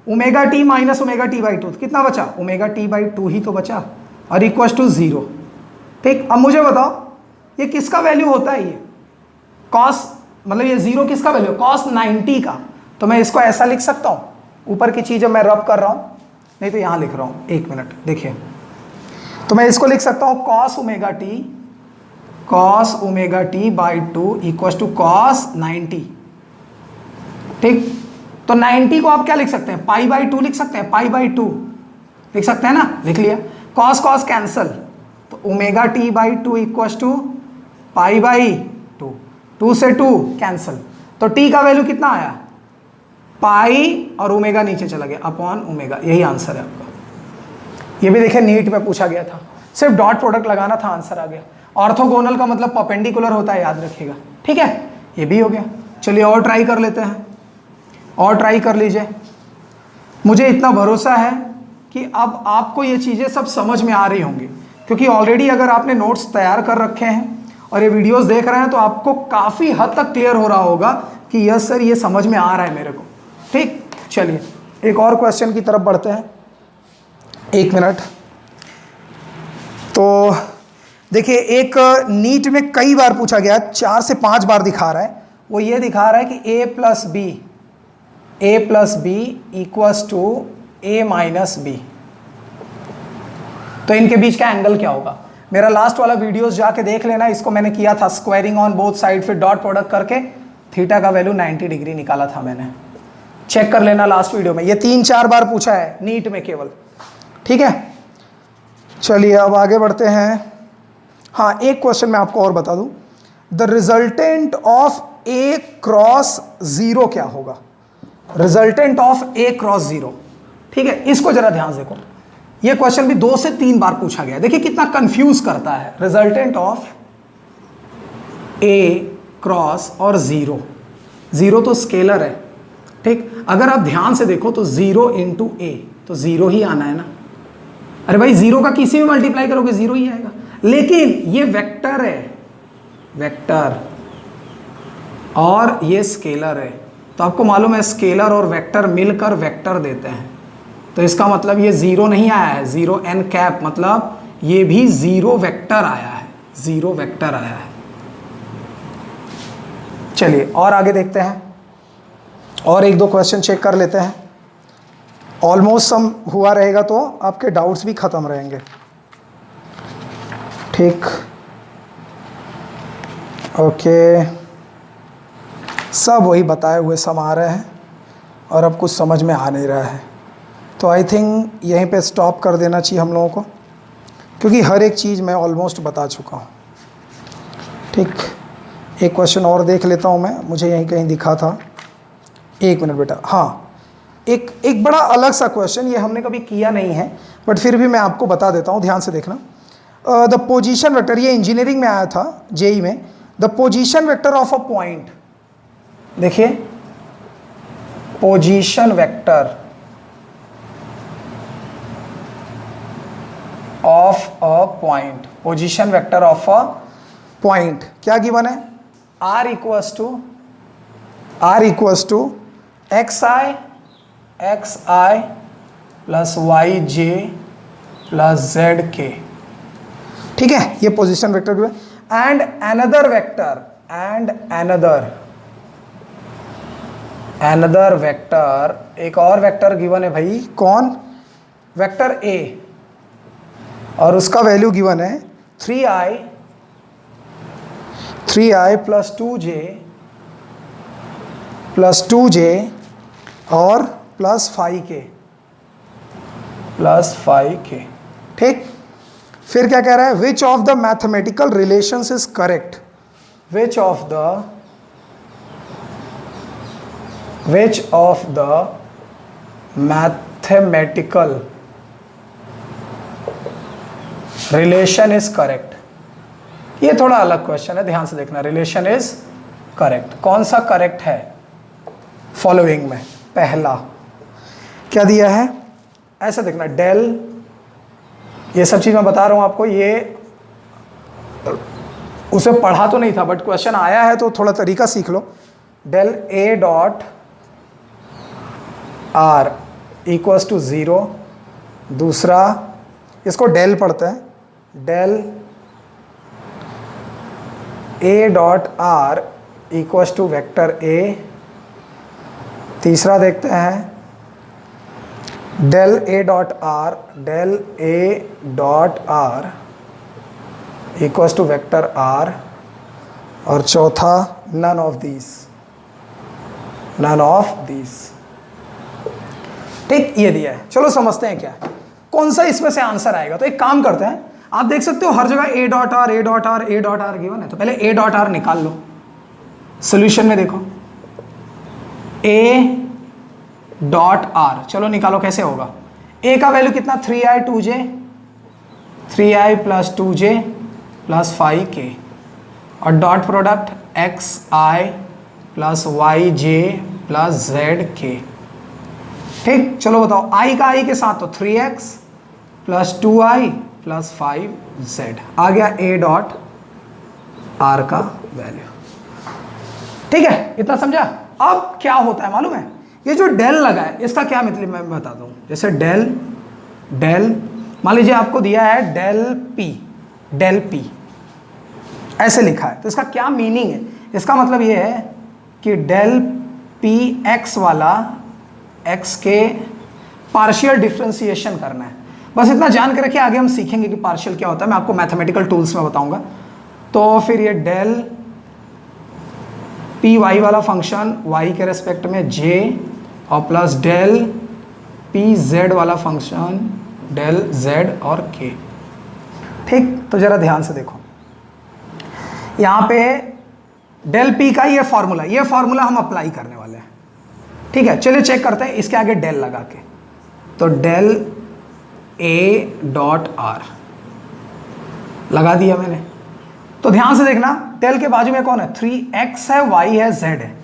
omega T minus omega T by 2 कितना बचा, ओमेगा टी बाई 2 ही तो बचा, और इक्वल टू 0। ठीक, अब मुझे बताओ ये किसका वैल्यू होता है, ये कॉस मतलब ये 0 किसका वैल्यू, कॉस 90 का। तो मैं इसको ऐसा लिख सकता हूँ, ऊपर की चीज़ मैं रब कर रहा हूँ, नहीं तो यहाँ लिख रहा हूँ, एक मिनट देखिए, तो मैं इसको लिख सकता हूँ cos omega T by 2 equal to cos 90। ठीक, तो 90 को आप क्या लिख सकते हैं, पाई बाई 2 लिख सकते हैं, पाई बाई 2 लिख सकते हैं ना, लिख लिया। कॉस कॉस कैंसल, तो omega T by 2 equal to pi by 2, 2 से 2 कैंसल, तो टी का वैल्यू कितना आया, पाई और ओमेगा नीचे चला गया अपॉन ओमेगा, यही आंसर है आपका। ये भी देखिए नीट में पूछा गया था, सिर्फ डॉट प्रोडक्ट लगाना था, आंसर आ गया। ऑर्थोगोनल का मतलब परपेंडिकुलर होता है, याद रखिएगा। ठीक है, ये भी हो गया। चलिए और ट्राई कर लेते हैं, और ट्राई कर लीजिए। मुझे इतना भरोसा है कि अब आपको ये चीज़ें सब समझ में आ रही होंगी, क्योंकि ऑलरेडी अगर आपने नोट्स तैयार कर रखे हैं और ये वीडियोस देख रहे हैं तो आपको काफ़ी हद तक क्लियर हो रहा होगा कि यस सर ये समझ में आ रहा है मेरे को। ठीक, चलिए एक और क्वेश्चन की तरफ बढ़ते हैं, एक मिनट। तो देखिए एक नीट में कई बार पूछा गया, 4 से 5 बार दिखा रहा है, वो ये दिखा रहा है कि a plus B equals to a minus B. तो इनके बीच का एंगल क्या होगा, मेरा लास्ट वाला वीडियोस जाके देख लेना, इसको मैंने किया था स्क्वायरिंग ऑन बोथ साइड, फिर डॉट प्रोडक्ट करके थीटा का वैल्यू 90 डिग्री निकाला था मैंने, चेक कर लेना लास्ट वीडियो में। ये 3-4 बार पूछा है नीट में केवल। ठीक है, चलिए अब आगे बढ़ते हैं। हाँ, एक क्वेश्चन मैं आपको और बता दूं, the resultant of a cross 0 क्या होगा। Resultant of A cross 0। ठीक है, इसको जरा ध्यान से देखो, ये क्वेश्चन भी 2 से 3 बार पूछा गया। देखिए कितना कंफ्यूज करता है। रिजल्टेंट ऑफ ए क्रॉस और 0, 0 तो स्केलर है। ठीक, अगर आप ध्यान से देखो तो 0 इंटू ए तो 0 ही आना है ना। अरे भाई 0 का किसी भी मल्टीप्लाई करोगे 0 ही आएगा, लेकिन ये वेक्टर है, वेक्टर, और ये स्केलर है। तो आपको मालूम है स्केलर और वेक्टर मिलकर वेक्टर देते हैं, तो इसका मतलब ये 0 नहीं आया है, 0 n कैप, मतलब ये भी 0 वेक्टर आया है, 0 वेक्टर आया है। चलिए और आगे देखते हैं, और 1-2 क्वेश्चन चेक कर लेते हैं। ऑलमोस्ट सम हुआ रहेगा तो आपके डाउट्स भी खत्म रहेंगे। ठीक, ओके, सब वही बताए हुए सम आ रहे हैं और अब कुछ समझ में आ नहीं रहा है, तो आई थिंक यहीं पे स्टॉप कर देना चाहिए हम लोगों को, क्योंकि हर एक चीज़ मैं ऑलमोस्ट बता चुका हूँ। ठीक, एक क्वेश्चन और देख लेता हूँ मैं, मुझे यहीं कहीं दिखा था। 1 मिनट बेटा। हाँ, एक बड़ा अलग सा क्वेश्चन, ये हमने कभी किया नहीं है बट फिर भी मैं आपको बता देता हूँ, ध्यान से देखना। द पोजीशन वेक्टर, ये इंजीनियरिंग में आया था, जेई में। The position vector of a point, देखिए position vector of a point, position vector of a point क्या गिवन है? r equals to xi plus yj plus zk। ठीक है, ये position vector given. And another vector, एक और vector given है भाई, कौन? वेक्टर a, और उसका वैल्यू गिवन है 3i प्लस 2j और प्लस 5k। ठीक, फिर क्या कह रहा है? Which of the mathematical relations is correct? Which of the mathematical relation is correct. ये थोड़ा अलग क्वेश्चन है, ध्यान से देखना। रिलेशन इज करेक्ट, कौन सा करेक्ट है फॉलोइंग में? पहला क्या दिया है, ऐसा देखना, डेल, ये सब चीज मैं बता रहा हूं आपको, ये उसे पढ़ा तो नहीं था बट क्वेश्चन आया है तो थोड़ा तरीका सीख लो। Del a dot r equals to 0। दूसरा, इसको डेल पढ़ते हैं, del a dot r equals to vector a। तीसरा देखते हैं, del a dot r equals to vector r। और चौथा, नन ऑफ दीज। ठीक, ये दिया है। चलो समझते हैं क्या है, कौन सा इसमें से आंसर आएगा। तो एक काम करते हैं, आप देख सकते हो हर जगह a डॉट r गिवन है, तो पहले a डॉट r निकाल लो। सॉल्यूशन में देखो, a डॉट r, चलो निकालो कैसे होगा। a का वैल्यू कितना? 3i plus 2j plus 5k, और dot product xi plus yj plus zk। ठीक, चलो बताओ, i का i के साथ तो 3x plus 2i plus 5z आ गया a डॉट r का वैल्यू। ठीक है, इतना समझा। अब क्या होता है मालूम है, ये जो डेल लगा है इसका क्या मतलब मैं बताता हूँ। जैसे डेल मान लीजिए आपको दिया है डेल p ऐसे लिखा है, तो इसका क्या मीनिंग है? इसका मतलब ये है कि डेल p x वाला x के पार्शियल डिफ्रेंसिएशन करना है। बस इतना जान के रखिए, आगे हम सीखेंगे कि पार्शियल क्या होता है, मैं आपको मैथमेटिकल टूल्स में बताऊंगा। तो फिर ये डेल पी वाई वाला फंक्शन y के रेस्पेक्ट में j, और प्लस डेल पी जेड वाला फंक्शन डेल z और k। ठीक, तो जरा ध्यान से देखो, यहाँ पे डेल p का ये फॉर्मूला हम अप्लाई करने वाले हैं। ठीक है, चलिए चेक करते हैं इसके आगे डेल लगा के। तो डेल ए डॉट आर लगा दिया मैंने। तो ध्यान से देखना, डेल के बाजू में कौन है, 3x है, y है, z है।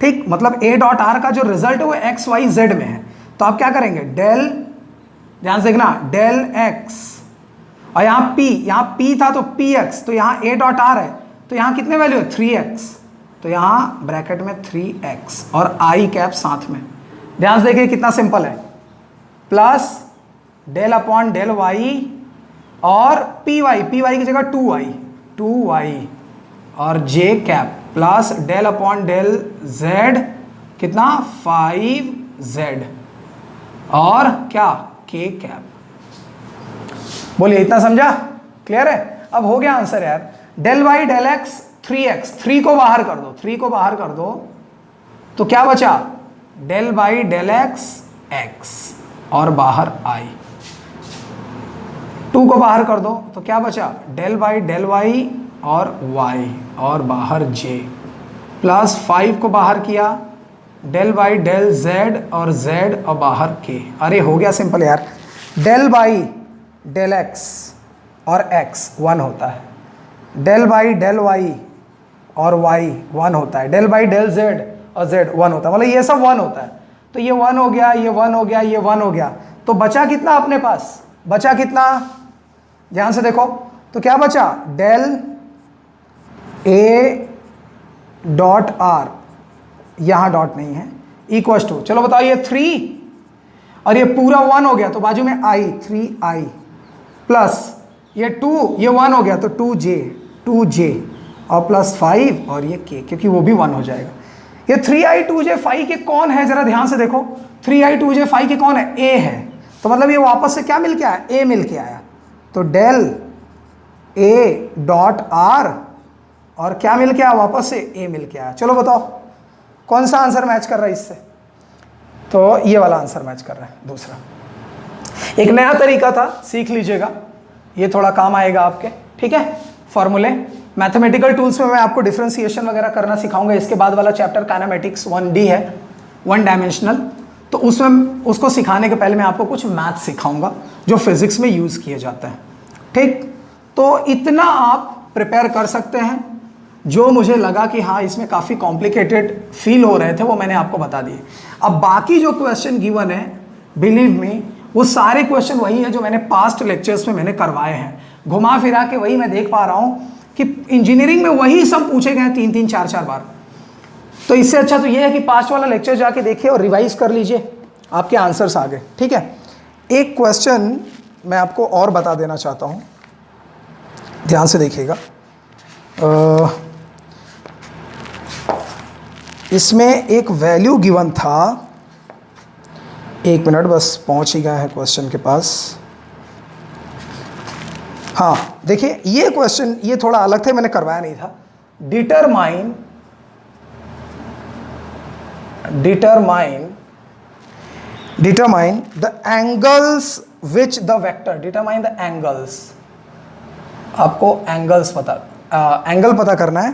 ठीक, मतलब ए डॉट आर का जो रिजल्ट है वो x y z में है। तो आप क्या करेंगे, डेल, ध्यान से देखना, डेल x, और यहाँ p था तो px, तो यहाँ a डॉट आर है, तो यहाँ कितने वैल्यू है, 3x, तो यहाँ ब्रैकेट में 3x और i कैप साथ में। ध्यान से देखिए कितना सिंपल है, plus del upon del y और py की जगह 2y और j cap, plus del upon del z कितना 5z और क्या k कैप। बोलिए इतना समझा, क्लियर है। अब हो गया आंसर यार, del y del x 3x, 3 को बाहर कर दो, 3 को बाहर कर दो तो क्या बचा, del y del x x और बाहर i, 2 को बाहर कर दो तो क्या बचा, डेल y और y और बाहर j, प्लस 5 को बाहर किया, डेल y डेल z और z और बाहर k। अरे हो गया सिंपल यार, डेल y डेल x और x 1 होता है, डेल y डेल y और y 1 होता है, डेल y डेल z और z 1 होता है, मतलब ये सब 1 होता है। तो ये 1 हो गया, ये 1 हो गया, ये 1 हो गया, तो बचा कितना अपने पास, बचा कितना, ध्यान से देखो, तो क्या बचा, डेल ए डॉट आर, यहाँ डॉट नहीं है, इक्वल्स टू, चलो बताओ ये 3 और ये पूरा 1 हो गया तो बाजू में i, 3i, प्लस ये 2, ये 1 हो गया तो 2j और प्लस 5 और ये k, क्योंकि वो भी 1 हो जाएगा। ये 3i 2j 5 के कौन है, जरा ध्यान से देखो, 3i 2j 5 के कौन है, a है, तो मतलब ये वापस से क्या मिल के आया, a मिल के आया। तो डेल a डॉट आर और क्या मिल के आया, वापस से a मिल के आया। चलो बताओ कौन सा आंसर मैच कर रहा है इससे, तो ये वाला आंसर मैच कर रहा है, दूसरा। एक नया तरीका था, सीख लीजिएगा, ये थोड़ा काम आएगा आपके, ठीक है। फॉर्मूले, मैथमेटिकल टूल्स में मैं आपको डिफरेंशिएशन वगैरह करना सिखाऊंगा। इसके बाद वाला चैप्टर काइनेमेटिक्स 1D है, 1 डायमेंशनल, तो उसमें उसको सिखाने के पहले मैं आपको कुछ मैथ सिखाऊंगा जो फिजिक्स में यूज़ किए जाते हैं, ठीक। तो इतना आप प्रिपेयर कर सकते हैं, जो मुझे लगा कि हाँ इसमें काफ़ी कॉम्प्लिकेटेड फील हो रहे थे वो मैंने आपको बता दिए। अब बाकी जो क्वेश्चन गिवन है, बिलीव मी, वो सारे क्वेश्चन वही है जो मैंने पास्ट लेक्चर्स में मैंने करवाए हैं, घुमा फिरा के वही मैं देख पा रहा हूँ कि इंजीनियरिंग में वही सब पूछे गए 3-3, 4-4 बार। तो इससे अच्छा तो ये है कि पास्ट वाला लेक्चर जाके देखिए और रिवाइज कर लीजिए, आपके आंसर्स आ गए, ठीक है। एक क्वेश्चन मैं आपको और बता देना चाहता हूँ, ध्यान से देखिएगा। इसमें एक वैल्यू गिवन था, एक मिनट बस, पहुंच ही गए हैं क्वेश्चन के पास। हाँ देखिए ये क्वेश्चन, ये थोड़ा अलग थे, मैंने करवाया नहीं था। Determine the angles which the vector, determine the angles, आपको एंगल्स एंगल पता करना है।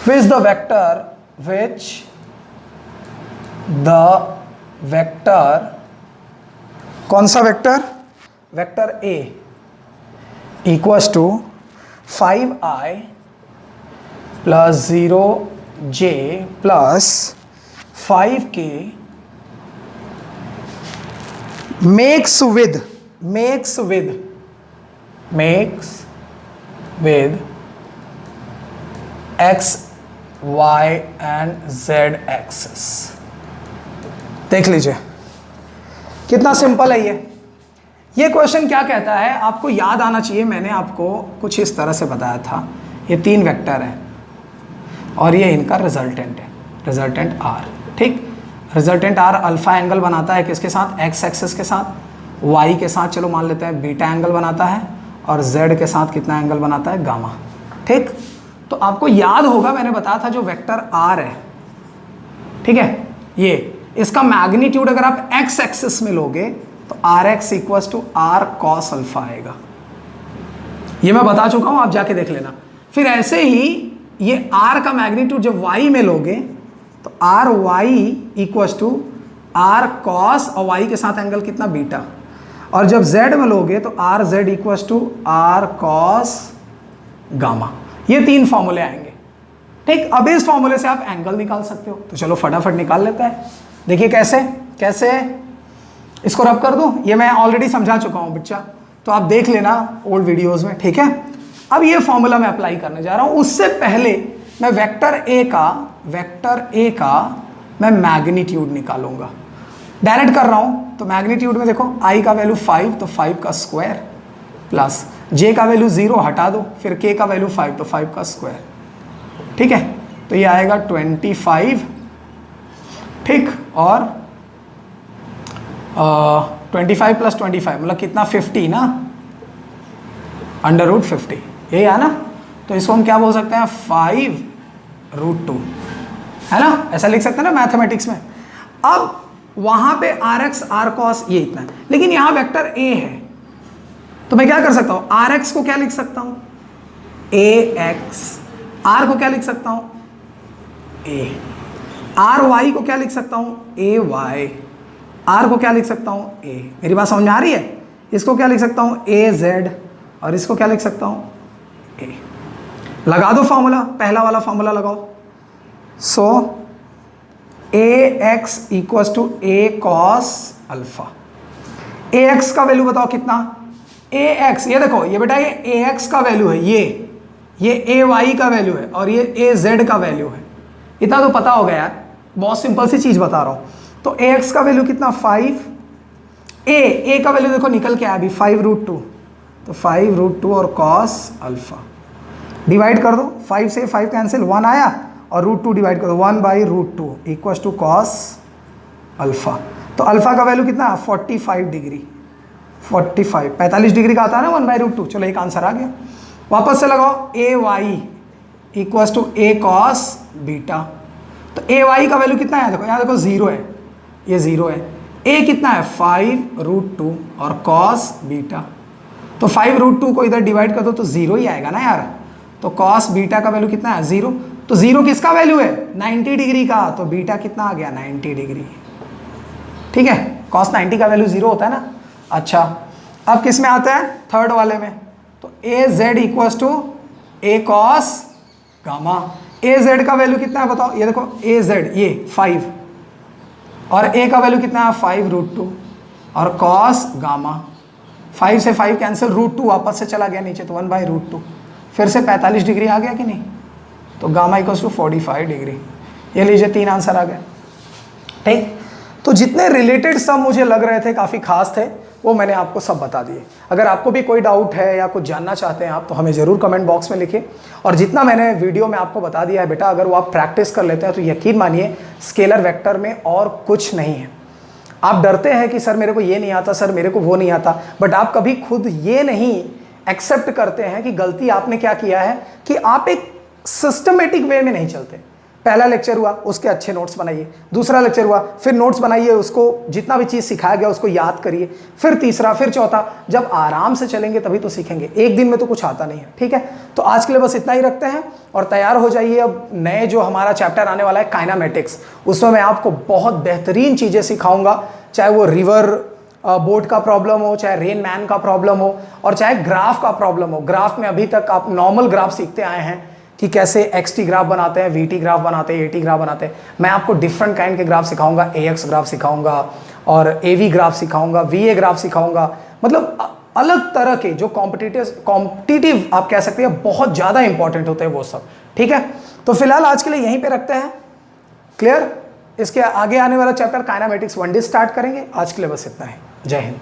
विच द वेक्टर, कौन सा vector, vector A equals to 5i plus 0j plus 5k makes with x, y and z axis। देख लीजिए कितना simple है ये क्वेश्चन क्या कहता है, आपको याद आना चाहिए। मैंने आपको कुछ इस तरह से बताया था, ये 3 वेक्टर है और ये इनका रिजल्टेंट है, रिजल्टेंट r, ठीक। रिजल्टेंट r अल्फा एंगल बनाता है किसके साथ, x एक्सिस के साथ, y के साथ चलो मान लेते हैं बीटा एंगल बनाता है, और z के साथ कितना एंगल बनाता है, गामा, ठीक। तो आपको याद होगा मैंने बताया था जो वेक्टर r है, ठीक है, ये इसका मैग्नीट्यूड अगर आप x एक्सिस में लोगे तो rx equals to r cos alpha आएगा। ये मैं बता चुका हूं, आप जाके देख लेना। फिर ऐसे ही ये r का मैग्नीट्यूड जब y में लोगे तो R Y equals to R cos और वाई के साथ एंगल कितना बीटा, और जब z में लोगे तो R Z equals to R cos gamma. ये 3 फॉर्मूले आएंगे। ठीक, अब इस फॉर्मूले से आप एंगल निकाल सकते हो, तो चलो फटाफट निकाल लेते हैं। देखिए कैसे कैसे, इसको रब कर दूं, ये मैं ऑलरेडी समझा चुका हूं बच्चा, तो आप देख लेना ओल्ड वीडियोस में। ठीक है, अब ये फॉर्मूला मैं अप्लाई करने जा रहा हूं। उससे पहले मैं वेक्टर ए का मैं मैग्नीट्यूड निकालूंगा। डायरेक्ट कर रहा हूं, तो मैग्नीट्यूड में देखो i का वैल्यू 5 तो 5 का स्क्वायर, प्लस j का वैल्यू 0 हटा दो, फिर k का वैल्यू 5 तो 5 का स्क्वायर। ठीक है, तो ये आएगा 25। ठीक, और 25 प्लस 25 मतलब कितना 50 ना, √50 यही है ना। तो इसको हम क्या बोल सकते हैं 5√2 है ना, ऐसा लिख सकते हैं ना मैथमेटिक्स में। अब वहां पे rx r cos ये इतना है, लेकिन यहां वेक्टर a है, तो मैं क्या कर सकता हूं, rx को क्या लिख सकता हूं ax, r को क्या लिख सकता हूं a, ry को क्या लिख सकता हूं ay, r को क्या लिख सकता हूं a। मेरी बात समझ में आ रही है? इसको क्या लिख सकता हूं az, और इसको क्या लिख सकता हूं a। लगा दो फॉर्मूला, पहला वाला फॉर्मूला लगाओ। So ax equals to a cos alpha. ax का वैल्यू बताओ कितना, ax ये देखो, ये बेटा ये ax का वैल्यू है, ये ay का वैल्यू है, और ये az का वैल्यू है। इतना तो पता होगा यार, बहुत सिंपल सी चीज बता रहा हूं। तो ax का वैल्यू कितना 5, a का वैल्यू देखो निकल के आया अभी 5√2, तो 5√2 और cos अल्फा। डिवाइड कर दो, 5 से 5 कैंसिल, 1 आया, और √2 डिवाइड कर दो, 1/√2 इक्वल्स टू cos अल्फा। तो अल्फा का वैल्यू कितना 45 डिग्री, 45 डिग्री का आता है ना 1/√2। चलो एक आंसर आ गया। वापस से लगाओ ay equals to a cos beta. तो ay का वैल्यू कितना है, देखो यहाँ देखो 0 है, ये 0 है। a कितना है 5√2 और cos बीटा, तो 5√2 को इधर डिवाइड कर दो तो 0 ही आएगा ना यार। तो cos बीटा का वैल्यू कितना है 0, तो 0 किसका वैल्यू है 90 डिग्री का, तो बीटा कितना आ गया 90 डिग्री। ठीक है, cos 90 का वैल्यू 0 होता है ना। अच्छा, अब किस में आता है थर्ड वाले में, तो az equals to a cos gamma. az का वैल्यू कितना है बताओ, ये देखो az ये 5, और a का वैल्यू कितना है 5√2 और cos गामा। 5 से 5 कैंसिल, √2 वापस से चला गया नीचे, तो 1/√2, फिर से 45 डिग्री आ गया कि नहीं, तो गामा इक्वल्स टू 45 डिग्री। ये लीजिए 3 आंसर आ गए। ठीक, तो जितने रिलेटेड सब मुझे लग रहे थे काफ़ी खास थे, वो मैंने आपको सब बता दिए। अगर आपको भी कोई डाउट है या कुछ जानना चाहते हैं आप, तो हमें ज़रूर कमेंट बॉक्स में लिखिए। और जितना मैंने वीडियो में आपको बता दिया है बेटा, अगर वो आप प्रैक्टिस कर लेते हैं तो यकीन मानिए स्केलर वेक्टर में और कुछ नहीं है। आप डरते हैं कि सर मेरे को ये नहीं आता, सर मेरे को वो नहीं आता, बट आप कभी खुद ये नहीं एक्सेप्ट करते हैं कि गलती आपने क्या किया है, कि आप एक सिस्टमेटिक वे में नहीं चलते। पहला लेक्चर हुआ, उसके अच्छे नोट्स बनाइए, दूसरा लेक्चर हुआ, फिर नोट्स बनाइए, उसको जितना भी चीज़ सिखाया गया उसको याद करिए, फिर तीसरा, फिर चौथा। जब आराम से चलेंगे तभी तो सीखेंगे, एक दिन में तो कुछ आता नहीं है। ठीक है, तो आज के लिए बस इतना ही रखते हैं और तैयार हो जाइए। अब नए जो हमारा चैप्टर आने वाला है काइनामेटिक्स, उसमें मैं आपको बहुत बेहतरीन चीज़ें सिखाऊंगा, चाहे वो रिवर बोट का प्रॉब्लम हो, चाहे रेन मैन का प्रॉब्लम हो, और चाहे ग्राफ का प्रॉब्लम हो। ग्राफ में अभी तक आप नॉर्मल ग्राफ सीखते आए हैं कि कैसे XT ग्राफ बनाते हैं, VT ग्राफ बनाते हैं, AT ग्राफ बनाते हैं। मैं आपको डिफरेंट काइंड के ग्राफ सिखाऊंगा, AX ग्राफ सिखाऊंगा, और AV ग्राफ सिखाऊंगा, VA ग्राफ सिखाऊंगा। मतलब अलग तरह के जो कॉम्पिटिटिव आप कह सकते हैं, बहुत ज़्यादा इंपॉर्टेंट होते हैं वो सब। ठीक है, तो फिलहाल आज के लिए यहीं पे रखते हैं। क्लियर? इसके आगे आने वाला चैप्टर काइनामेटिक्स 1D स्टार्ट करेंगे। आज के लिए बस इतना ही। जय हिंद।